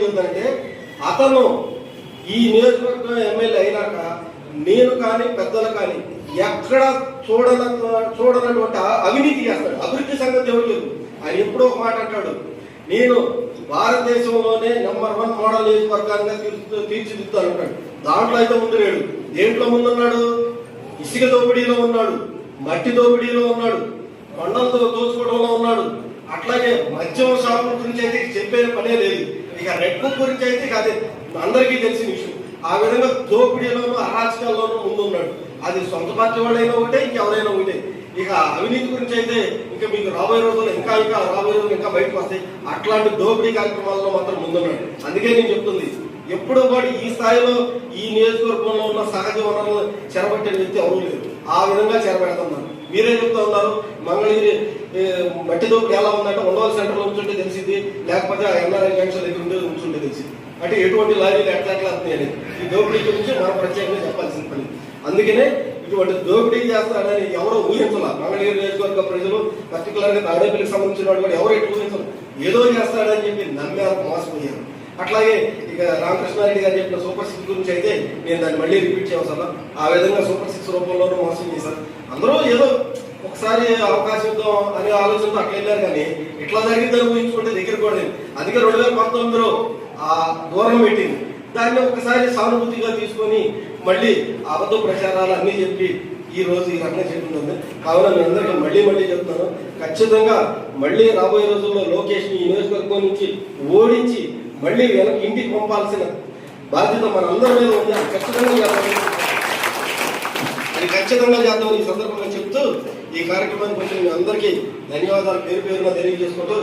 చెబుతానంటే, అతను ఈ నియోజకవర్గం ఎమ్మెల్యే అయినాక నేను కానీ పెద్దలు కానీ ఎక్కడ చూడనటువంటి అవినీతి చేస్తాడు. అభివృద్ధి సంగతి ఎవరు లేదు. ఆయన ఎప్పుడో ఒక మాట అంటాడు, నేను భారతదేశంలోనే నంబర్ 1 మోడల్ నియోజకవర్గాన్ని తీర్చిదిద్దుతాను అంటాడు. దాంట్లో అయితే ముందు లేడు. దేంట్లో ముందున్నాడు? ఇసుక దోపిడీలో ఉన్నాడు, మట్టి దోపిడీలో ఉన్నాడు, కొండలతో దోచుకోవడంలో ఉన్నాడు. అట్లాగే మద్యం షాపుల గురించి అయితే చెప్పే పనే లేదు. ఇక రెడ్ బుక్ గురించి అయితే అదే అందరికీ తెలిసిన విషయం. ఆ విధంగా దోపిడీలోనూ అరాచకాల్లోనూ ముందున్నాడు. అది సొంత పార్టీ వాళ్ళైనా ఒకటే, ఇంకెవరైనా ఒకటే. ఇక అవినీతి గురించి అయితే ఇంకా మీకు రాబోయే రోజుల్లో ఇంకా రాబోయే రోజులు ఇంకా బయటకు వస్తాయి. అట్లాంటి దోపిడీ కార్యక్రమాల్లో మాత్రం ముందున్నాడు. అందుకే నేను చెప్తుంది, ఎప్పుడో పాటు ఈ స్థాయిలో ఈ నియోజకవర్గంలో ఉన్న సహజ వనరులు చెరబట్టిన వ్యక్తి ఎవరూ లేరు. ఆ విధంగా చెరబెడుతున్నారు. మీరే చెప్తా ఉన్నారు, మంగళగిరి మట్టి దోపిడీ ఎలా ఉందంటే ఉండవల్సి సెంటర్లో ఉంచుంటే తెలిసింది, లేకపోతే ఆ ఎన్ఆర్ఐ జంక్షన్ దగ్గర ఉంటే ఉంచుంటే తెలిసింది. అంటే ఎటువంటి లారీలు ఎట్లా వస్తున్నాయి అనేది ఈ దోపిడీ గురించి మనం ప్రత్యేకంగా చెప్పాల్సిన పని. అందుకనే ఇటువంటి దోపిడీ చేస్తారని ఎవరో ఊహించాల. మంగళగిరి నియోజకవర్గ ప్రజలు, పర్టికులర్గా తాడేపల్లికి సంబంధించిన వాళ్ళు కూడా ఎవరు ఎటు ఊహించరు. ఏదో చేస్తాడని చెప్పి నమ్మారు, మోసపోయారు. అట్లాగే ఇక రామకృష్ణారెడ్డి గారు చెప్పిన సూపర్ 6 గురించి అయితే నేను దాన్ని మళ్ళీ రిపీట్ చేయవసరం. ఆ విధంగా సూపర్ 6 రూపంలోనూ మోసం చేశారు. అందరూ ఏదో ఒకసారి అవకాశం ఇద్దాం అనే ఆలోచనతో అట్లా వెళ్ళారు, కానీ ఇట్లా జరిగిందని ఊహించుకుంటే దగ్గర కూడా లేదు. అందుకే 2019లో ఆ దూరం పెట్టింది. దాన్ని ఒకసారి సానుభూతిగా తీసుకొని మళ్ళీ అబద్ధ ప్రచారాలు అన్నీ చెప్పి ఈ రోజు ఈ రకంగా చెప్తుంది. కావున మీ అందరికీ మళ్ళీ చెప్తున్నాను, ఖచ్చితంగా మళ్ళీ రాబోయే రోజుల్లో లోకేష్ని ఈ నియోజకవర్గం నుంచి ఓడించి మళ్ళీ వెనక్కి ఇంటికి పంపాల్సిన బాధ్యత మన అందరి మీద ఉంది. అది ఖచ్చితంగా చేద్దామని ఈ సందర్భంగా చెప్తూ ఈ కార్యక్రమానికి వచ్చి మీ అందరికీ ధన్యవాదాలు పేరు పేరున తెలియజేసుకుంటూ